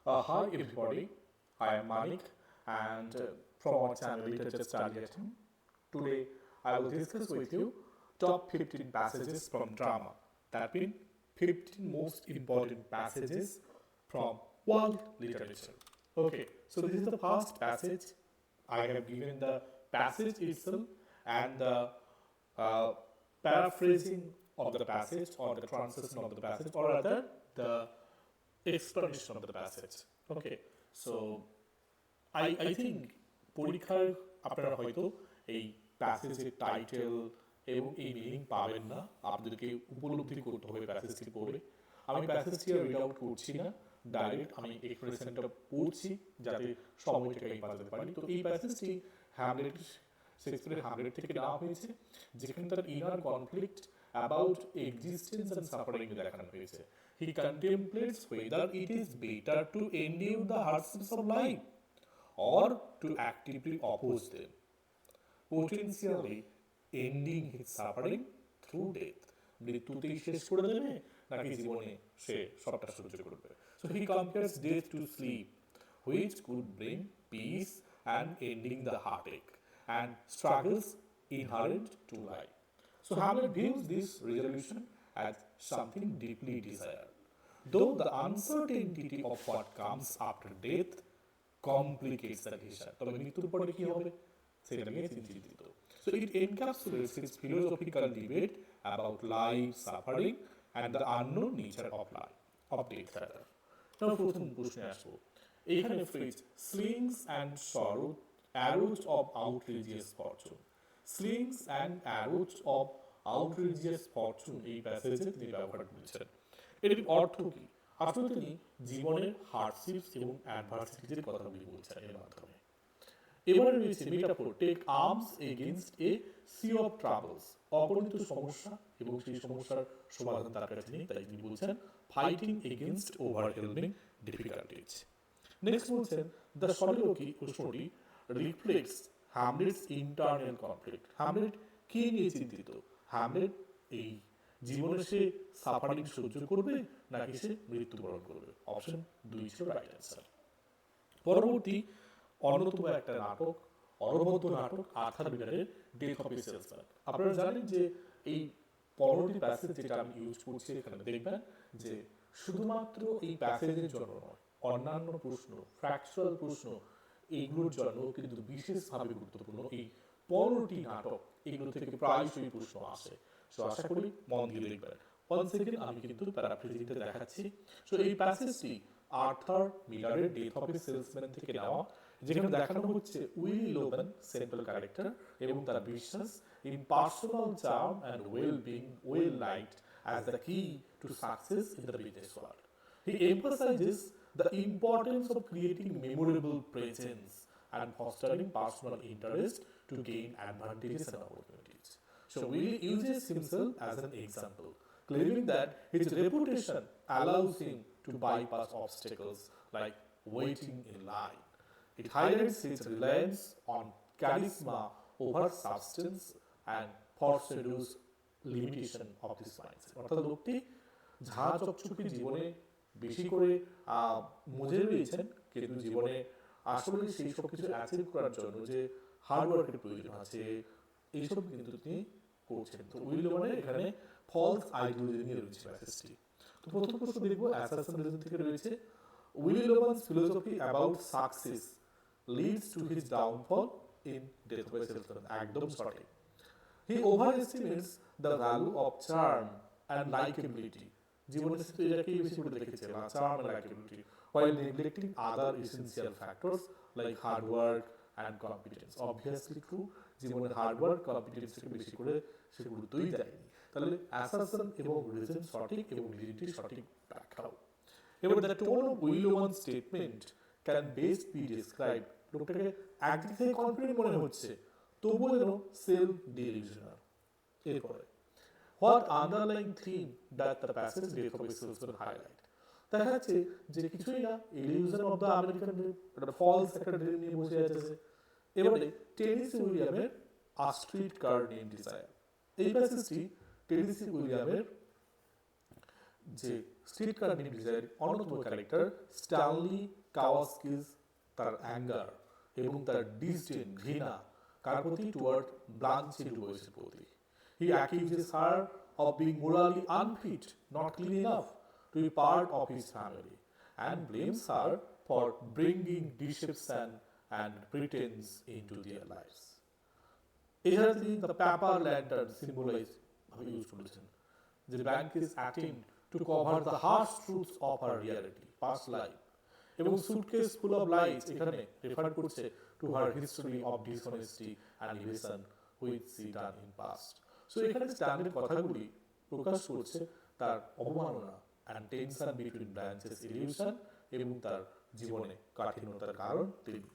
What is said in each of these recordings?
Hi everybody, I am Manik and from our channel Literature Study at Home. Today I will discuss with you top 15 passages from drama. That means 15 most important passages from world literature. Okay, so this is the first passage. I have given the passage itself and the uh, paraphrasing of the passage or the translation of the passage or rather the explanation of the passage. Okay, so I think পরীক্ষায় আপনারা হয়তো এই প্যাসেজের title এবং এই meaning পাবেন না, আপনাদেরকে উপলব্ধি করতে হবে প্যাসেজটি পড়ে। আমি প্যাসেজটি রিড আউট করছি না, ডাইরেক্ট আমি এক্সপ্রেশনটা পড়ছি যাতে সময়টাকে আমি বাঁচাতে পারি। তো এই প্যাসেজটি হ্যামলেট শেক্সপিয়ারের হ্যামলেট থেকে নেওয়া হয়েছে, যেখানে তার inner conflict about existence and suffering দেখানো হয়েছে। He contemplates whether it is better to endure the hardships of life or to actively oppose them, potentially ending his suffering through death. মৃত্যুতেই শেষ করে দেবে নাকি জীবনে সে সবটা সহ্য করবে। So he compares death to sleep, which could bring peace and ending the heartache and struggles inherent to life. So Hamlet views this resolution as something deeply desired, though the uncertainty of what comes after death complicates the decision. তবে মৃত্যুর পরে কি হবে সেটা নিয়ে চিন্তিত। So it encapsulates his philosophical debate about life, suffering, and the unknown nature of life, of death rather. Now প্রথম প্রশ্নে আসবো, এইখানে phrase slings and sorrow, arrows of outrageous fortune. Slings and arrows of outrageous fortune এই প্যাসেজে তিনি ব্যবহার করেছেন। এটির অর্থ কি? আসলে তিনি জীবনের হার্ডশিপস এবং অ্যাডভার্সিটির কথাগুলি বলছেন এর মাধ্যমে। এবারে রয়েছে metaphor, take arms against a sea of troubles, অগণিত সমস্যা এবং সেই সমস্যার সমাধান তার কাছে নেই, তাই তিনি বলছেন fighting against overwhelming difficulties. Next বলছেন দ্য সলিলোকি প্রশ্নটি reflects Hamlets internal conflict. Hamlet কি নিয়ে চিন্তিত? হ্যামলেট এই জীবনে সে সাফারিং সহ্য করবে নাকি সে মৃত্যুবরণ করবে? অপশন 2 ছিল রাইট অ্যান্সার। পরবর্তী অন্যতম একটা নাটক, অনবদ্য নাটক আর্থার মিলারের ডেথ অফ এ সেলসম্যান। আপনারা জানেন যে এই 15টি প্যাসেজ যেটা আমি ইউজ করছি এখানে দেখবেন যে শুধুমাত্র এই প্যাসেজের জন্য নয়, অন্যান্য প্রশ্ন, ফ্যাকচুয়াল প্রশ্ন, এইগুলোর জন্য কিন্তু বিশেষভাবে গুরুত্বপূর্ণ এই 15টি নাটক, এগুলো থেকে প্রায়শই প্রশ্ন আসে। সো আশা করি মন দিয়ে দেখবেন। ওয়ান সেকেন্ড আমি কিন্তু প্যারাফ্রেজিংটা দেখাচ্ছি। সো এই প্যাসেজটি আর্থার মিলারের ডেথ অফ এ সেলসম্যান থেকে নেওয়া, যেখানে দেখানো হচ্ছে উইলি লোবেন সেন্ট্রাল ক্যারেক্টার এবং তার বিশ্বাস in personal charm and well being well liked as the key to success in the business world. He emphasises the importance of creating memorable presence and fostering personal interest to gain advantages and opportunities. So Willie uses himself as an example, claiming that his reputation allows him to bypass obstacles like waiting in line. It highlights his reliance on charisma over substance and foreshadows limitation of this mindset. অর্থাৎ লোকটি ঝাঁ চকচকে জীবনে বেশি করে মজে রয়েছেন, কিন্তু জীবনে আসলে সেই সব কিছু অ্যাচিভ করার জন্য যে হার্ডওয়ার্কের প্রয়োজন আছে এইসব কিন্তু তিনি করছেন। তো উইল মানে এখানে ফলস আইডিওলজি নিয়ে রয়েছে প্যাসেজটি। তো প্রথম প্রশ্ন দেখবো অ্যাসাসিনেশন থেকে রয়েছে, Willy Loman's philosophy about success leads to his downfall in Death of a Salesman. একদম সঠিক। He overestimates the value of charm and likeability. জীবনের ক্ষেত্রে এটাকেই বেশি করে দেখেছে, charm and likeability, while neglecting other essential factors like hard work and competence. Obviously true, জীবনে hard work, কম্পিটেন্সকে বেশি করে সে গুরুত্বই দেয়নি। তাহলে অ্যাসাসন এবং রিজন সঠিক এবং লিজিটি সঠিক ব্যাখ্যাও। এবার the tone of Willy Loman's statement can best be describe. লোকটাকে একদিক থেকে কনফিডেন্ট মনে হচ্ছে, তবুও যেন সেলফ ডিলিউশনাল। এরপরে what underlying theme that the passage Death of a Salesman highlight? দেখা যাচ্ছে যে কিছুই না, illusion of the American dream, একটা ফলস একটা ড্রিম নিয়ে বসে আছে। এবারে টেনিসি উইলিয়ামের আ স্ট্রিট কার নেম ডিজায়ার। এই প্যাসেজটি টেনিসি উইলিয়ামের যে স্ট্রিটকার নেম ডিজাইনের অন্যতম ক্যারেক্টার স্ট্যানলি কাওয়াস্কিস তার অ্যাঙ্গার এবং তার ডিসডেন ঘৃণা কার প্রতি টুয়ার্ড ব্লাঞ্চে ডুবোইসের প্রতি। He accuses her of being morally unfit, not clean enough to be part of his family, and blames her for bringing deception and pretense into their lives. এছাড়া তিনি the paper lantern symbolise ভাবে use করেছেন, যে Blanche's attempt to cover the harsh truths of her reality past life, এবং suitcase full of lies এখানে refer করছে to her history of dishonesty and evasion which she done in past. So এখানে standard কথাগুলি প্রকাশ করছে তার অবমাননা and tension between Blanche's illusion এবং তার জীবনে কাঠিন্যতার কারণ তিনি।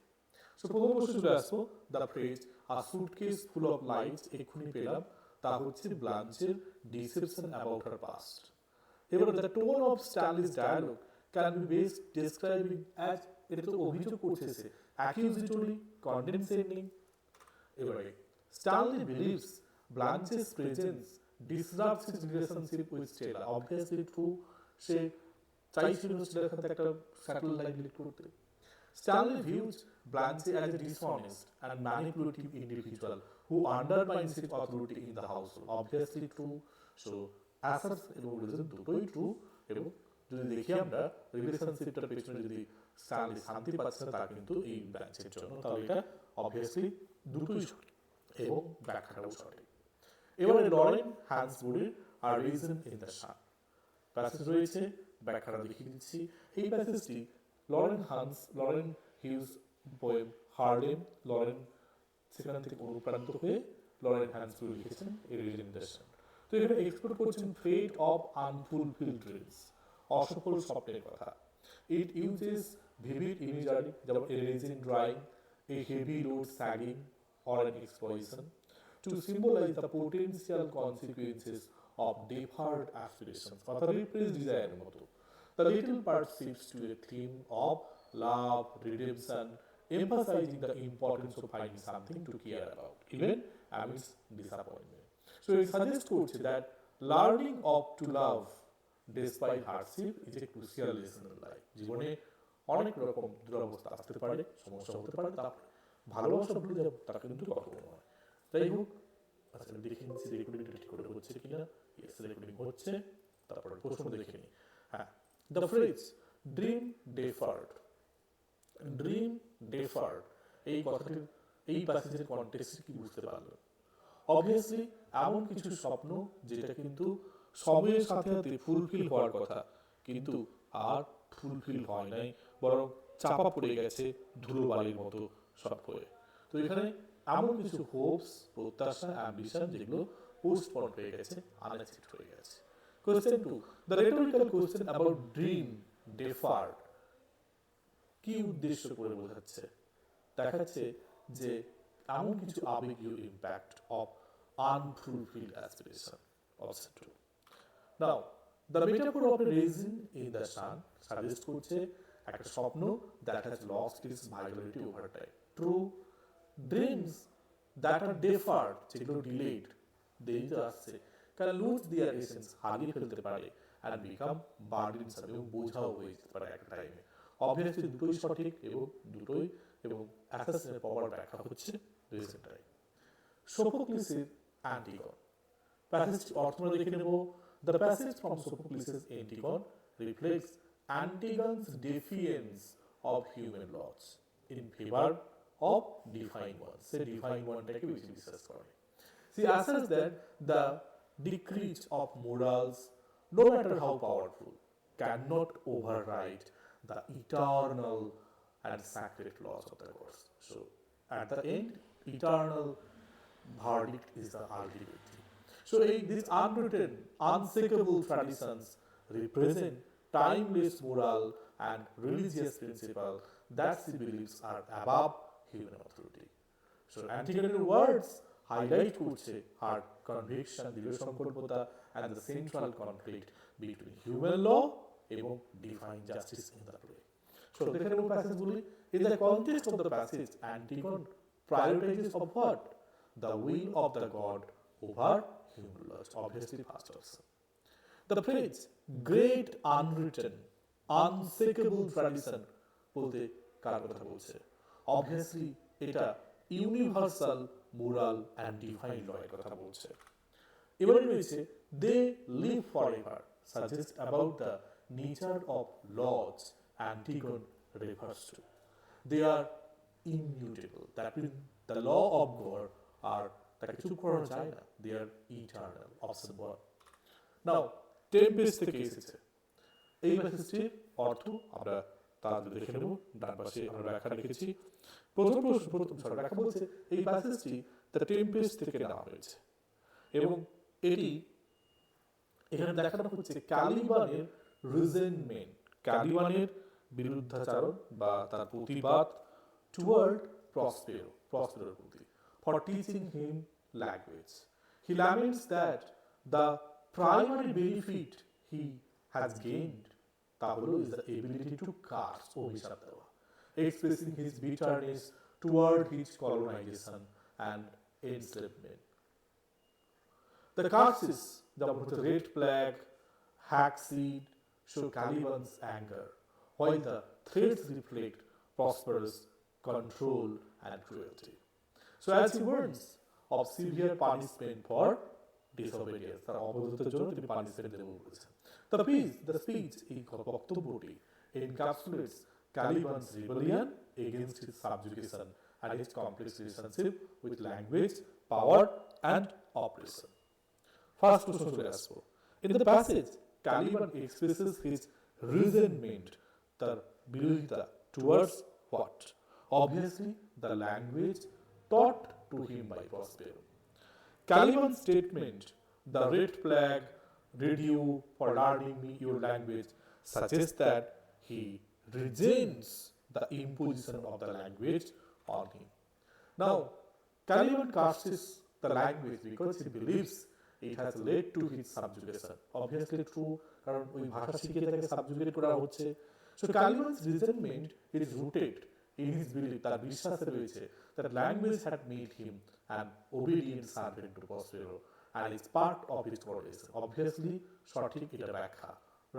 সো প্রথম প্রশ্ন চলে আসবো, the phrase a suitcase full of lights এক্ষুনি পেলাম, তা হচ্ছে ব্লাঞ্চের ডিসেপশন অ্যাবাউট হার পাস্ট। এবার the tone of Stanley's dialogue can be best describing as, এটা তো অভিযোগ করছে সে, অ্যাকিউজিটরি, কন্ডেনসেন্ডিং। এবারে Stanley believes Blanche's presence disrupts his relationship with Stella. Obviously true, সে চাইছিল স্টেলার সাথে একটা স্যাটেল লাইফ লিড করতে। Stanley views Blanche as a dishonest and manipulative individual who undermines his authority in the household. Obviously true. So asserts এবং reason দুটোই true, এবং যদি দেখি আমরা রিলেশনশিপটার পেছনে যদি স্ট্যানলি শান্তি পাচ্ছে না তা কিন্তু এই ব্রাঞ্চের জন্য, তাহলে এটা অবভিয়াসলি দুটোই সঠিক এবং ব্যাখ্যাটাও সঠিক। এবারে লরেন হ্যান্সবুরির আর Raisin in the Sun passage রয়েছে, ব্যাখ্যাটা দেখিয়ে দিচ্ছি। এই প্যাসেজটি Lorraine Hughes poem Harlem, Lorraine সেখান থেকে অনুপ্রাণিত হয়ে লরেন হ্যান্সবুরি লিখেছেন এই রিজন ইন দ্য সান। তো এখানে এক্সপ্লোর করছেন ফেট অফ আনফুলফিলড ড্রিমস, অসফল স্বপ্নের কথা। ইট ইউজেস ভিভিড ইমেজারি, যেমন a raisin drying, a heavy load sagging or an explosion, to symbolize the potential consequences of deferred aspirations, or the repressed desire moto. The little part shifts to a theme of love, redemption, emphasizing the importance of finding something to care about, even amidst disappointment. So it suggests that learning to love despite hardship is a crucial lesson in life. জীবনে অনেক রকম দুরবস্থা আসতে পারে, সমস্যা হতে পারে, তারপরে ভালোবাসা ভুলে যাব তারা কিন্তু কখনো নয়। যাই হোক, আচ্ছা দেখে নিচ্ছি রেকর্ডিংটা ঠিক করে হচ্ছে কিনা। ইয়েস, রেকর্ডিং হচ্ছে। তারপরে প্রশ্ন দেখে নিই। হ্যাঁ, দ্য ফ্রেজ ড্রিম ডেফার্ড এই কথাটির এই প্যাসেজের কনটেক্সট কি বুঝতে পারলো? অবভিয়াসলি এমন কিছু স্বপ্ন যেটা কিন্তু সময়ের সাথে সাথে ফুলফিল হওয়ার কথা, কিন্তু আর ফুলফিল হয় নাই, বরং চাপা পড়ে গেছে ধুলোবালির মতো সব হয়ে। তো এখানে এমন কিছু হোপস, প্রত্যাশা, অ্যাম্বিশন যেগুলো পোস্টপোন হয়ে গেছে, আনঅ্যাচিভড হয়ে গেছে। Question 2, the rhetorical question about dream deferred কি উদ্দেশ্য করে বোঝাচ্ছে? দেখাচ্ছে যে এমন কিছু আবেগীয় impact of unfulfilled aspiration. Option 2। Now the metaphor of a raisin in the sun suggest করছে একটা স্বপ্ন that has lost its vitality over time. True, dreams that are deferred, যেগুলো ডিলেড, দেরিতে আসছে, ক্যান লুজ দেয়ার এসেন্স, হারিয়ে ফেলতে পারে, and become বার্ডেনসাম, এবং বোঝাও হয়ে যেতে পারে একটা টাইমে। অবভিয়াসলি দুটোই সঠিক এবং অ্যাসাসিনের পাওয়ার ব্যাখ্যা হচ্ছে রিসেন্ট টাইম। সোফোক্লিসের অ্যান্টিগন প্যাসেজটি অর্থ আমরা দেখে নেব। দ্য প্যাসেজ ফ্রম সোফোক্লিসের Antigone reflects Antigone's defiance of human laws in favour of divine one. Say divine one-টাকে বেশি বিশ্বাস করে। She asserts that the decrees of morals, no matter how powerful, cannot override the eternal and sacred laws of the gods. So, at the end, eternal verdict is the ultimate thing. So, these unwritten, unshakable traditions represent timeless moral and religious principles that she believes are above human authority. So Antigone's words highlight করছে her conviction, দৃঢ় সংকল্পতা, and the central conflict between human law এবং divine justice in the play. So দেখে নেব প্যাসেজগুলি। In the context of the passage, Antigone prioritizes of what? The will of the god over human lust. Obviously first option. The phrase great unwritten, unshakable tradition বলতে কার কথা বলছে? Obviously এটা universal moral and divine law এর কথা বলছে। এবারে রয়েছে they live forever suggest about the nature of laws Antigone refers to. They are immutable. That means the law of God are তাকে কিছু করা যায় না। They are eternal. Option 1. Now, Tempest থেকে এসেছে। এই প্যাসেজটির অর্থ আমরা তাড়াতাড়ি দেখে নেব। ডান পাশে আমরা ব্যাখ্যা লিখেছি। প্রথম ব্যাখ্যা বলছে এই প্যাসেজটি দ্য টেম্পেস্ট থেকে নেওয়া হয়েছে এবং এটি এখানে দেখানো হচ্ছে ক্যালিবানের রিজেন্টমেন্ট, ক্যালিবানের বিরুদ্ধাচারণ বা তার প্রতিবাদ টুয়ার্ড প্রসপেরোর প্রতি for teaching him language. He laments that the primary benefit he has gained তা হলো is the ability to curse অভিশাপ দেওয়া, expressing his bitterness toward his colonization and enslavement. The curses, the red flag, hack seed, show Caliban's anger, while the threats reflect prosperous control and cruelty. So as he warns of severe punishment for disobedience, তার অবরোধের জন্য তিনি punishment দেবেন বলেছেন। The speech এই বক্তব্যটি encapsulates Caliban's rebellion against his subjugation and his complex relationship with language, power and oppression. First প্রশ্ন চলে আসবো। In the passage, Caliban expresses his resentment, তার বিরোধিতা towards what? Obviously, the language taught to him by Prospero. Caliban's statement, the red flag, read you for learning me your language, suggests that he resents the imposition of the language on him. Now, Caliban curses the language because he believes it has led to his subjugation. Obviously true, কারণ ওই ভাষা শিখে তাকে সাবজুগেট করা হচ্ছে। So Caliban's resentment is rooted in his belief, তার বিশ্বাসে রয়েছে that language had made him an obedient servant to Prospero and is part of his coronation. Obviously সঠিক এটা ব্যাখ্যা,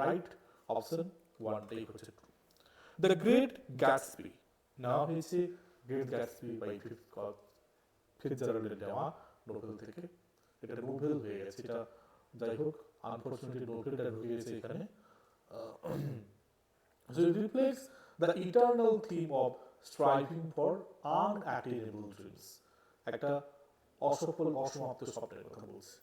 right? Option 1 টাই হচ্ছে true. The Great Gatsby নেওয়া হয়েছে great Gatsby by ফিটজারাল্ডের নেওয়া নোবেল থেকে। এটা নোবেল হয়ে গেছে, এটা যাই হোক আনফরচুনেটলি নোবেলটা ঢুকে গেছে এখানে। So it reflects the eternal theme of striving for unattainable dreams. একটা অসফল অসমাপ্ত স্বপ্নের কথা বলছে।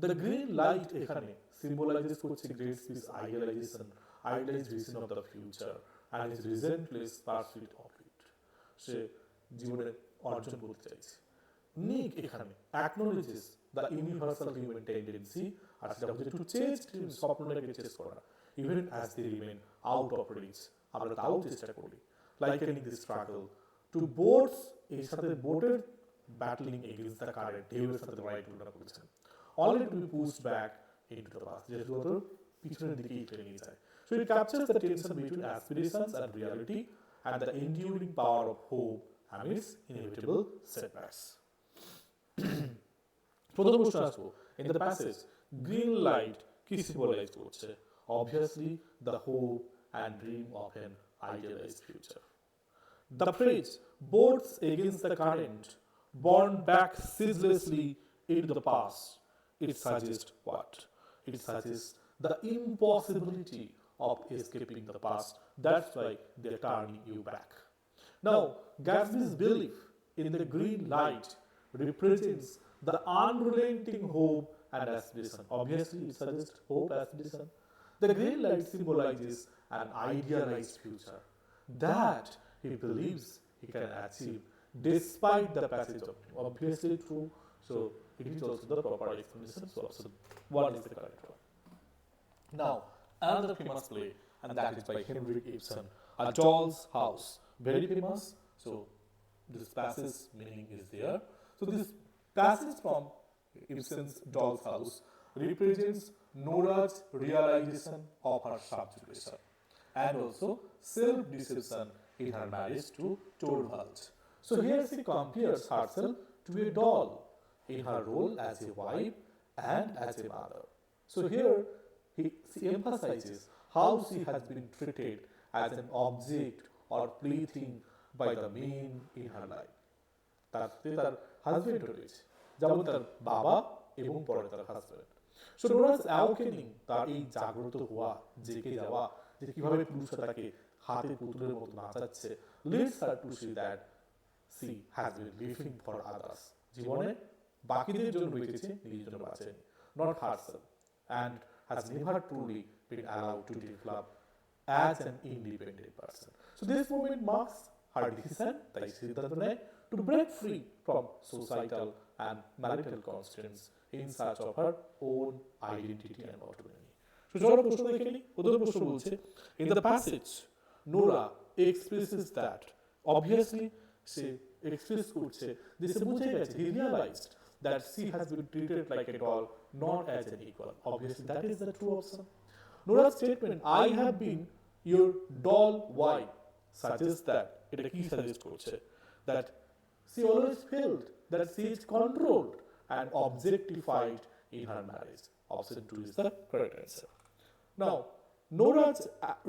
The green light এখানে symbolizes করছে Gatsby's idealized vision of the future and his relentless pursuit of it. সে জীবনে অর্জন করতে চাইছে। Nick এখানে acknowledges the universal human tendency আর সেটা হচ্ছে to chase dreams, স্বপ্নটাকে চেস করা, even as they remain out of reach. আমরা তাও চেষ্টা করি। Likening the struggle to boats, এর সাথে বোটের battling against the current, ঢেউয়ের সাথে লড়াই তুলনা করেছেন। Only to be pushed back into the past, যেহেতু ওদের পিছনের দিকেই টেনে নিয়ে যায়। So it captures the tension between aspirations and reality and the enduring power of hope amidst inevitable setbacks. প্রথম প্রশ্ন আসবো, in the passage green light কি symbolize করছে? Obviously the hope and dream of an idealized future. The phrase boats against the current, borne back ceaselessly into the past, it suggests what? It suggests the impossibility of escaping the past. That's why they're turning you back. Now, Gatsby's belief in the green light represents the unrelenting hope and aspiration. Obviously, it suggests hope, aspiration. The green light symbolizes an idealized future that he believes he can achieve despite the passage of time. Obviously true, so it is also the proper explanation. So option 1 is the correct one. Now, another famous play, and that is by Henrik Ibsen, A Doll's House. Very famous. So this passage meaning is there. So this passage from Ibsen's Doll's House represents Nora's realization of her subjugation and also self-deception in her marriage to Torvald. So here she compares herself to a doll in her role as a wife and as a mother. So here she emphasizes how she has been treated as an object or plaything by the men in her life. তাতে তার husband রয়েছে, যেমন তার বাবা এবং পরে তার husband. So নোরাস awakening, তার এই জাগ্রত হওয়া, জেগে যাওয়া, যে কিভাবে পুরুষরা তাকে হাতে পুতুলের মতো নাচাচ্ছে, leads her to see that she has been living for others. জীবনে বাকিদের জন্য বেঁচেছে, নিজের জন্য বাঁচেনি, not herself, and has never truly been allowed to develop as an independent person. So this movement marks her decision, তাই সিদ্ধান্ত নেয়, to break free from societal and marital constraints in search of her own identity and autonomy. So চলো প্রশ্ন দেখে নিই। প্রথম প্রশ্ন বলছে, in the passage Nora expresses that, obviously say express করছে যে সে বুঝে গেছে, he realized that she has been treated like a doll, not as an equal. Obviously that is the true option. Nora's statement, I have been your doll, why, suggests that, এটা কি suggest করছে, that she always felt that she is controlled and objectified in her marriage. Option 2 is the correct answer. Now, Nora's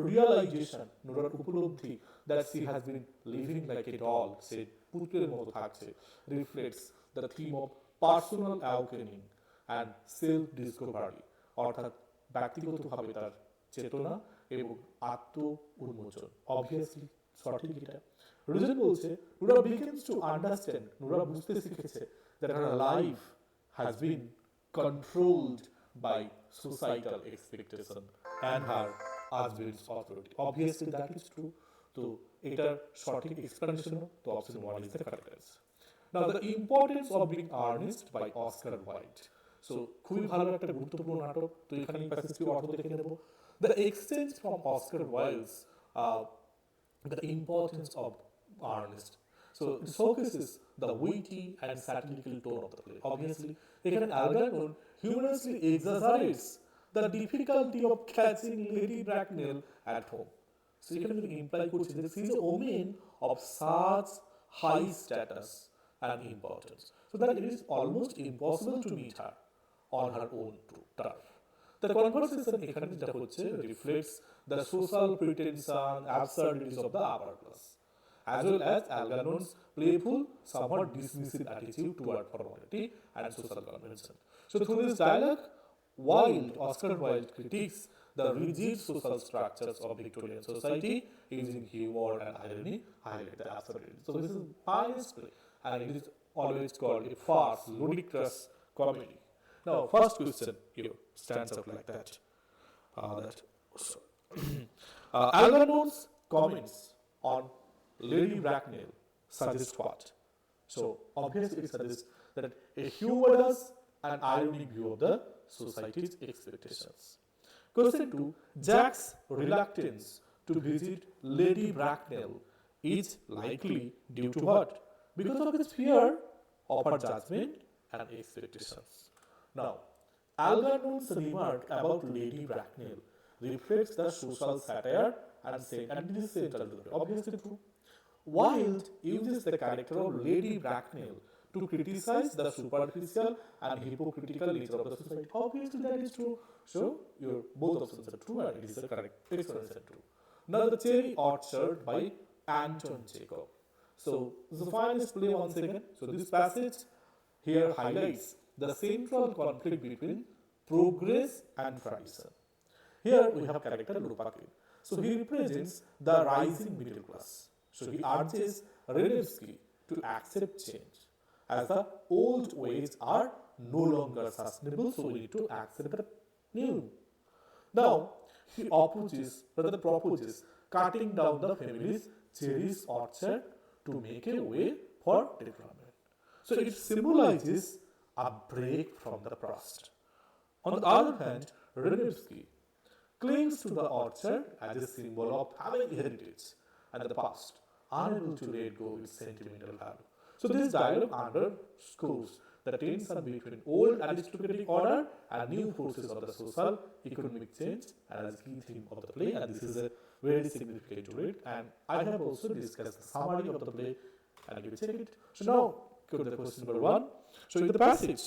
realization, Nora's উপলব্ধি that she has been living like a doll, সে পুতুলের মতো থাকছে, reflects the theme of personal awakening and self-discovery, অর্থাৎ ব্যক্তিগতভাবে তার চেতনা এবং আত্ম উন্মোচন। Obviously সঠিক এটা। রিজন বলছে, Nora begins to understand, Nora বুঝতে শিখেছে that her life has been controlled by societal expectation and her husband's authority. Obviously that is true. তো এটার সঠিক এক্সপ্লেনেশন, তো option 1 is the correct answer. Now the importance of being earnest by Oscar Wilde. So খুবই ভালো একটা গুরুত্বপূর্ণ নাটক, তো এখানে এই প্যাসেজটির অর্থ দেখে নেব। The extent from Oscar Wilde's the importance of earnest. So it focuses the witty and satirical tone of the play. Obviously, এখানে Algernon humorously exaggerates the difficulty of catching Lady Bracknell at home. So এখানে imply করছে that she is a woman of such high status and importance, so that it is almost impossible to meet her on her own turf. The conversation এখানে যেটা হচ্ছে reflects the social pretension, absurdities of the upper class, as well as Algernon's playful, somewhat dismissive attitude toward formality and social convention. So through this dialogue, Oscar Wilde critiques the rigid social structures of Victorian society, using humor and irony highlight the absurdity. So this is finest play, and it is always called a farce, ludicrous comedy. Now, first question here stands up like that. Algernon's comments on Lady Bracknell suggest what? So obviously it suggests that a humorous and ironic view of the society's expectations. Question 2, Jack's reluctance to visit Lady Bracknell is likely due to what? Because of his fear of her judgment and expectations. Now, Algernon's remark about Lady Bracknell reflects the social satire and it is central to the play. Obviously true. Wilde uses the character of Lady Bracknell to criticize the superficial and hypocritical nature of the society. Obviously that is true. So your both options are true and it is the correct explanation true. Now the Cherry Orchard by Anton Chekhov. So the finest play once again. So this passage here highlights the central conflict between progress and tradition. Here we have character Lopakin. So he represents the rising middle class. So he urges Renevsky to accept change, as the old ways are no longer sustainable, so we need to accept the new. Now, he proposes cutting down the family's cherry orchard to make a way for development. So it symbolizes a break from the past. On the other hand, Renevsky clings to the orchard as a symbol of having heritage and the past, unable to let go its sentimental value. So this dialogue underscores the tension between old aristocratic order and new forces of the social economic change as key theme of the play, and this is a very significant to read, and I have also discussed the summary of the play and you check it. So now go to the question number 1. So in the passage,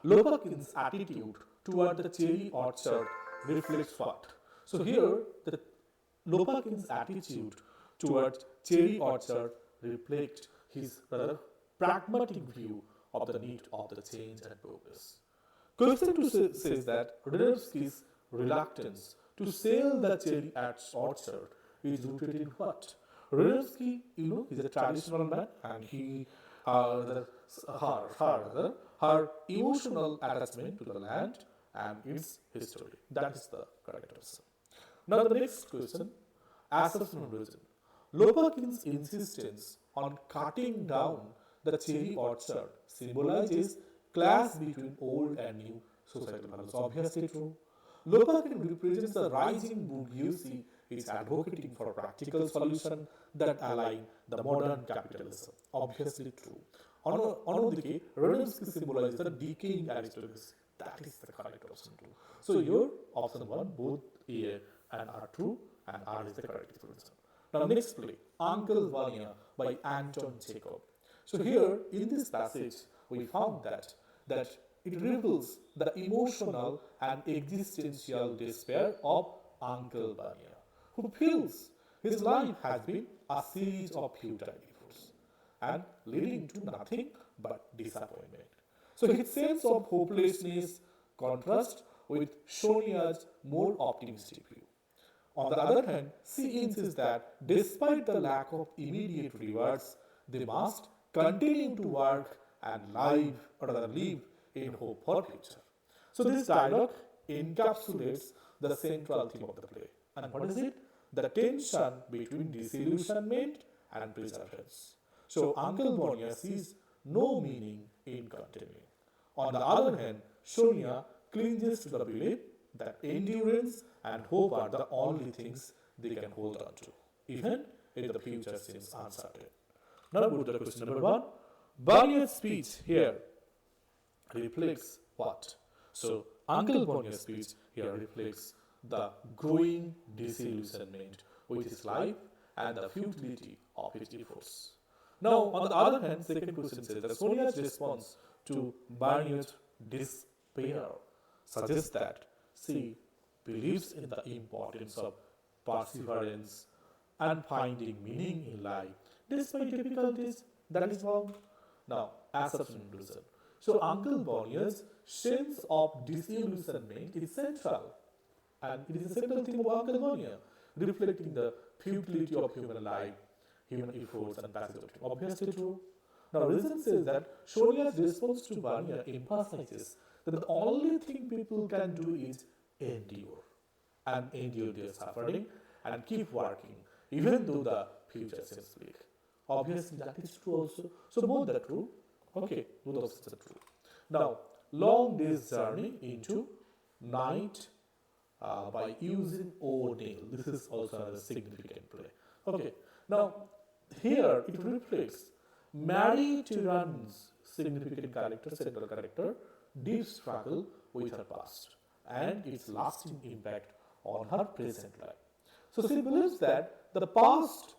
Lopakin's attitude toward the cherry orchard reflects what? So here, the Lopakin's attitude toward cherry orchard reflects his rather pragmatic view of the need of the change and progress. Question 2 says that Renevsky's reluctance to sell the cherry orchard is rooted in what? Renevsky, is a traditional man, and her emotional attachment to the land and its history. That is the correct answer. Now the next question, assumption reason. Lopakin's insistence on cutting down the cherry orchard symbolizes clash between old and new societal values. Obviously true. Lopakin represents the rising bourgeoisie, is advocating for practical solutions that align the modern capitalism. Obviously true. Another Renevsky symbolizes the decaying aristocracy. That is the correct option too. So your option 1, both A and R true, and R is the correct answer. Now next play, Uncle Vanya by Anton Chekhov. So here in this passage we found that it reveals the emotional and existential despair of Uncle Vanya, who feels his life has been a series of futile efforts and leading to nothing but disappointment. So his sense of hopelessness contrasts with Sonia's more optimistic view. On the other hand, she insists that despite the lack of immediate rewards, they must continue to work and live in hope for future. So this dialogue encapsulates the central theme of the play. And what is it? The tension between disillusionment and perseverance. So Uncle Vanya sees no meaning in continuing. On the other hand, Sonia clings to the belief that endurance and hope are the only things they can hold on to, even if the future seems uncertain. Now go to the question number 1. Vanya's speech here reflects what? So Uncle Vanya's speech here reflects the growing disillusionment with his life and the futility of his efforts. Now, on the other hand, second question says that Sonia's response to Vanya's despair suggests that she believes in the importance of perseverance and finding meaning in life despite difficulties. That is wrong. Now, assumption reason. So, Uncle Vanya's sense of disillusionment is central, and it is a central theme of Uncle Vanya, reflecting the futility of human life, human efforts, and passage of time. Obviously true. Now, reason says that Sonia's response to Vanya emphasizes that the only thing people can do is endure their suffering and keep working, even though the future seems bleak. Obviously, that is true also. So, both are true. Okay, both of them are true. Now, Long Day's Journey into Night by Eugene O'Neill. This is also a significant play. Okay, now here it reflects Mary Tyrann's significant character, central character, deep struggle with her past and its lasting impact on her present life. So she believes that the past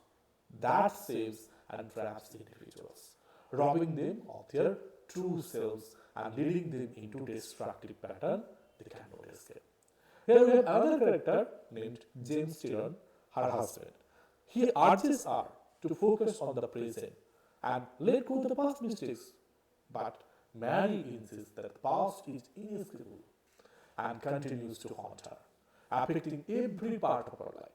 that saves and traps individuals, robbing them of their true selves and leading them into destructive pattern they cannot escape. Here we have another character named James Tyrrell, her husband. He urges her to focus on the present and let go of the past mistakes. But Mary insists that the past is inescapable and continues to haunt her, affecting every part of her life.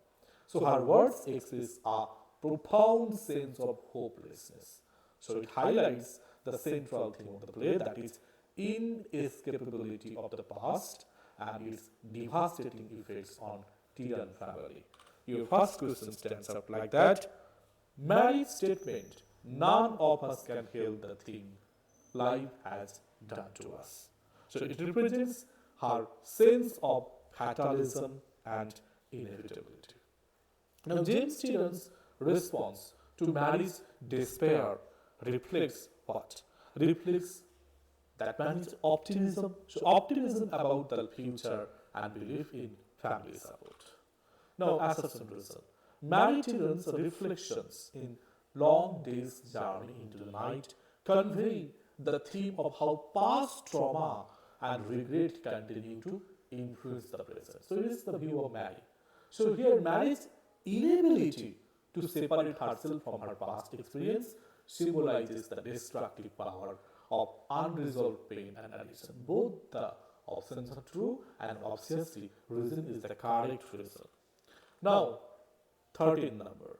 So her words express a profound sense of hopelessness. So it highlights the central theme of the play, that is inescapability of the past and its devastating effects on Tyrrell family. Your first question stands up like that. Mary's statement, none of us can help the thing life has done to us. So it represents her sense of fatalism and inevitability. Now James Tyrrell's response to Mary's despair reflects what? Reflects that Mary's optimism, so optimism about the future and belief in family support. Now, assumption reason. Mary Tyrrell's reflections in Long Day's Journey into the Night convey the theme of how past trauma and regret continuing to influence the present. So it is the view of Mary. So here Mary's inability to separate herself from her past experience symbolizes the destructive power of unresolved pain and addiction. Both the options are true, and obviously reason is the correct reason. Now, 13th number.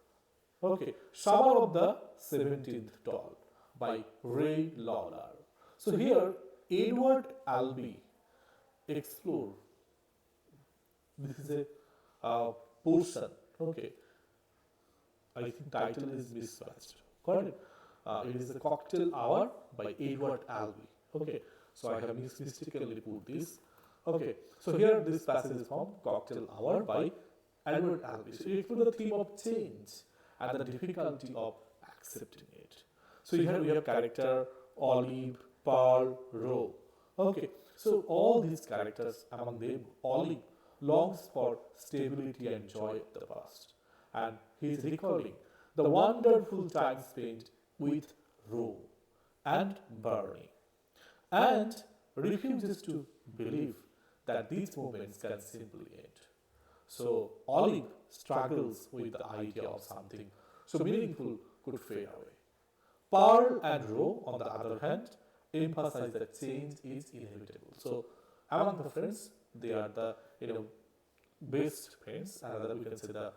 Okay, Shower of the 17th Doll by Ray Lawler. So here, Edward Albee explore. This is a portion. Okay, I think title is mismatched. Got it? It is a Cocktail Hour by Edward Albee. Okay, so I have mistakenly put this. Okay, so here this passage is from Cocktail Hour by Edward Albee. So it explores the theme of change and the difficulty of accepting it. So here we have character Olive, Pearl, Roe. Okay, so all these characters, among them Olive longs for stability and joy of the past, and he is recalling the wonderful time spent with Roe and Bernie, and refuses to believe that these moments can simply end. So Olive struggles with the idea of something so meaningful could fade away. Pearl and Roe, on the other hand, emphasize that change is inevitable. So among the friends, they are the best friends, and we can say the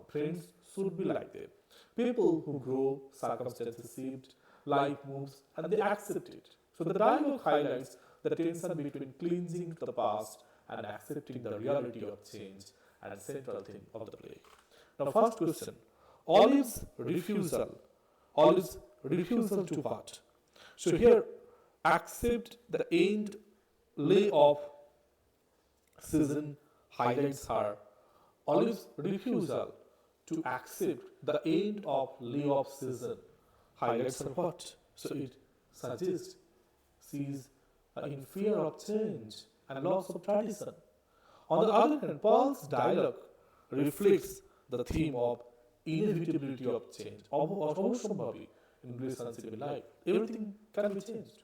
friends should be like them. People who grow, circumstances shift, life moves, and they accept it. So the dialogue highlights the tension between clinging to the past and accepting the reality of change, and central theme of the play. Now, first question: Olive's refusal. Olive's refusal to what? So here, accept the end layoff season highlights her. Olive's refusal to accept the end of layoff season highlights her what? So it suggests she is in fear of change and loss of tradition. On the other hand, Paul's dialogue reflects the theme of inevitability of change, অবশ্যম্ভাবী in relationship in life. Everything can be changed.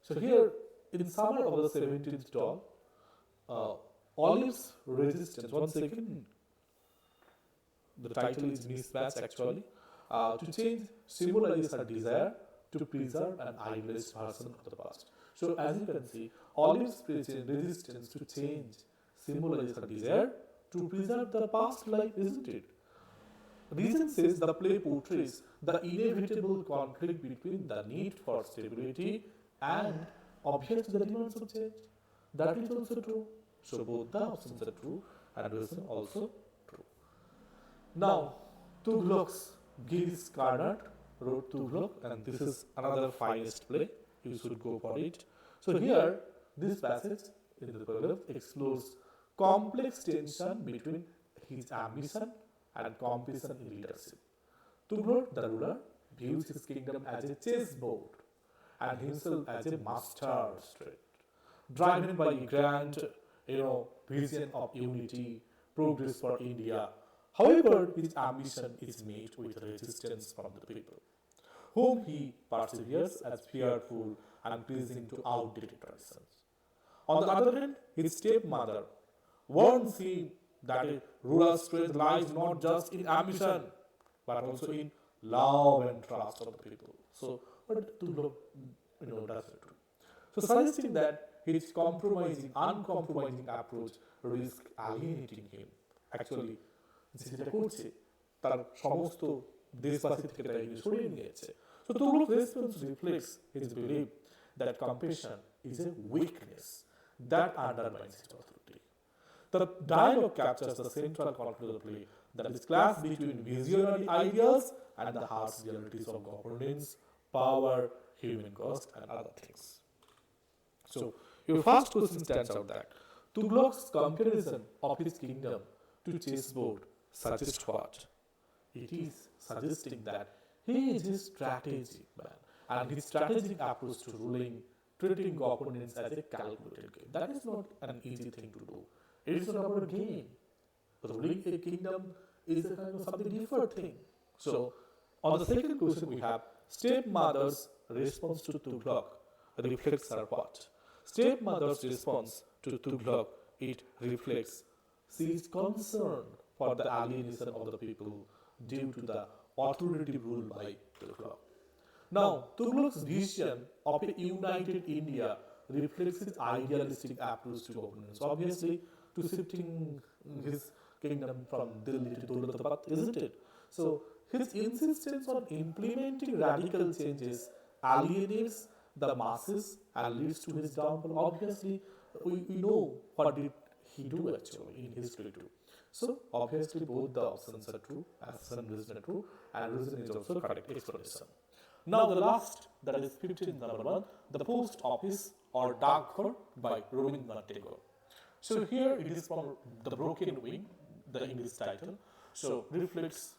So here, in summer of the 17th doll, Olive's resistance, one second, the title is mismatched actually, to change symbolizes her desire to preserve an idealized version of the past. So as you can see, Olive's resistance to change symbolizes her desire to preserve the past life, isn't it? Reason says the play portrays the inevitable conflict between the need for stability and obviously the demands of change. That is also true. So both the options are true and reason also true. Now, Tughlaq's Girish Karnad wrote Tughlaq, and this is another finest play. You should go for it. So here, this passage in the paragraph explores complex tension between his ambition and competition in leadership. Tughlaq, the ruler, views his kingdom as a chessboard and himself as a master stroke, driven by a grand, vision of unity, progress for India. However, his ambition is met with resistance from the people, whom he perseveres as fearful and pleasing to outdated traditions. On the other hand, his stepmother warns him that a ruler's strength lies not just in ambition, but also in love and trust of the people. So, what Tughlaq, does it do? So, suggesting that his uncompromising approach risks alienating him. Actually, যেটা করছে তার সমস্ত দেশবাসী থেকে তাই সরিয়ে নিয়েছে. So Tughlaq's response reflects his belief that compassion is a weakness that undermines his authority. The dialogue captures the central conflict of the play, that is clash between visionary ideas and the harsh realities of governance, power, human cost, and other things. So your first question stands out that Tughlaq's comparison of his kingdom to chessboard suggests what? It is suggesting that he is a strategic man, and his strategic approach to ruling, treating opponents as a calculated game. That is not an easy thing to do. It is not about a game. Ruling a kingdom is a kind of something different thing. So, on the second question we have, stepmother's response to Tughlaq reflects her what? Stepmother's response to Tughlaq, it reflects she is concerned for the alienation of the people due to the authoritative rule by Tughlaq. Now, Tughlaq's vision of a united India reflects his idealistic approach to governance. Obviously, to shifting his kingdom from Delhi to Dowlatabad, isn't it? So, his insistence on implementing radical changes alienates the masses and leads to his downfall. Obviously, we know what did he do actually in history too. So, obviously, both the options are true, assumption reason are true, and reason is also correct explanation. Now, the last, that is 15th number one, the post office or Dagghar by Rabindranath Tagore. So here it is from the Broken Wing, the English title. So reflects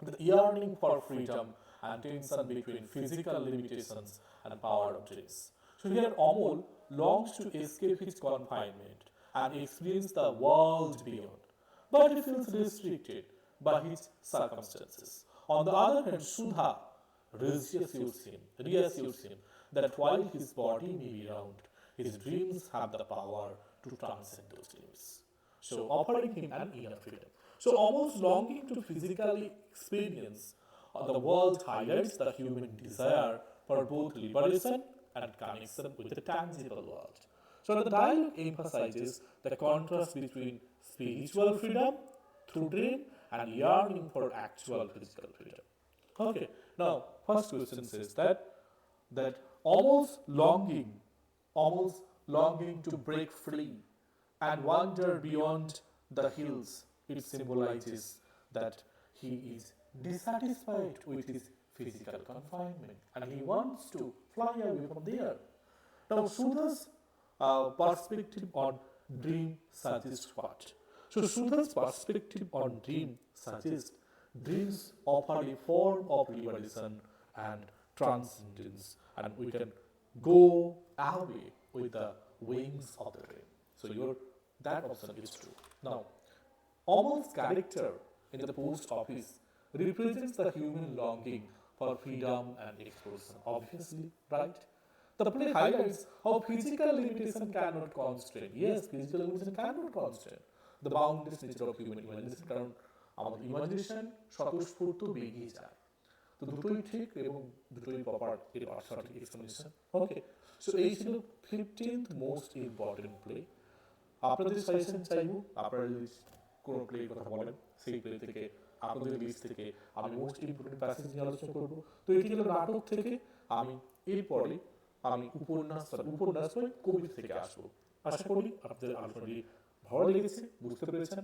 the yearning for freedom and tension between physical limitations and power of dreams. So here Amol longs to escape his confinement and experience the world beyond, but he feels restricted by his circumstances. On the other hand, Sudha reassures him that while his body may be round, his dreams have the power to transcend those limits. So, offering him an inner freedom. So, almost longing to physically experience the world highlights the human desire for both liberation and connection with the tangible world. So, the dialogue emphasizes the contrast between spiritual freedom through dream and yearning for actual physical freedom. Okay, now first question says that almost longing to break free and wander beyond the hills. It symbolizes that he is dissatisfied with his physical confinement and he wants to fly away from there. Now, Sudha's perspective on dream suggests what? So, Sudha's perspective on dream suggests dreams offer a form of liberation and transcendence, and we can go away with the wings of the dream. So, that option is true. Now, Amal's character in the post office represents the human longing for freedom and exploration. Obviously, right? The play highlights how physical limitation cannot constrain. Yes, physical limitation cannot constrain the boundless nature of human imagination, কারণ আমাদের imagination স্বতঃস্ফূর্ত বেরিয়ে যায়। তো দুটোই ঠিক এবং দুটোই প্রপার এর সঠিক এক্সপ্লেনেশন। ওকে, সো এই ছিল 15th মোস্ট ইম্পর্টেন্ট প্লে। আপনাদের সাজেশন চাইবো, আপনারা যদি কোনো প্লের কথা বলেন সেই প্লে থেকে আপনাদের লিস্ট থেকে আমি মোস্ট ইম্পর্টেন্ট প্যাসেজ নিয়ে আলোচনা করবো। তো এটি হলো নাটক থেকে, আমি এরপরে আমি উপন্যাস কবিতা থেকে আসবো। আশা করি আপনাদের আলোচনাটি ভালো লেগেছে, বুঝতে পেরেছেন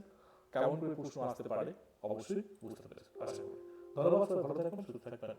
কেমন করে প্রশ্ন আসতে পারে, অবশ্যই বুঝতে পেরেছেন আশা করি। ধন্যবাদ, ভালো থাকবেন, সুস্থ থাকবেন।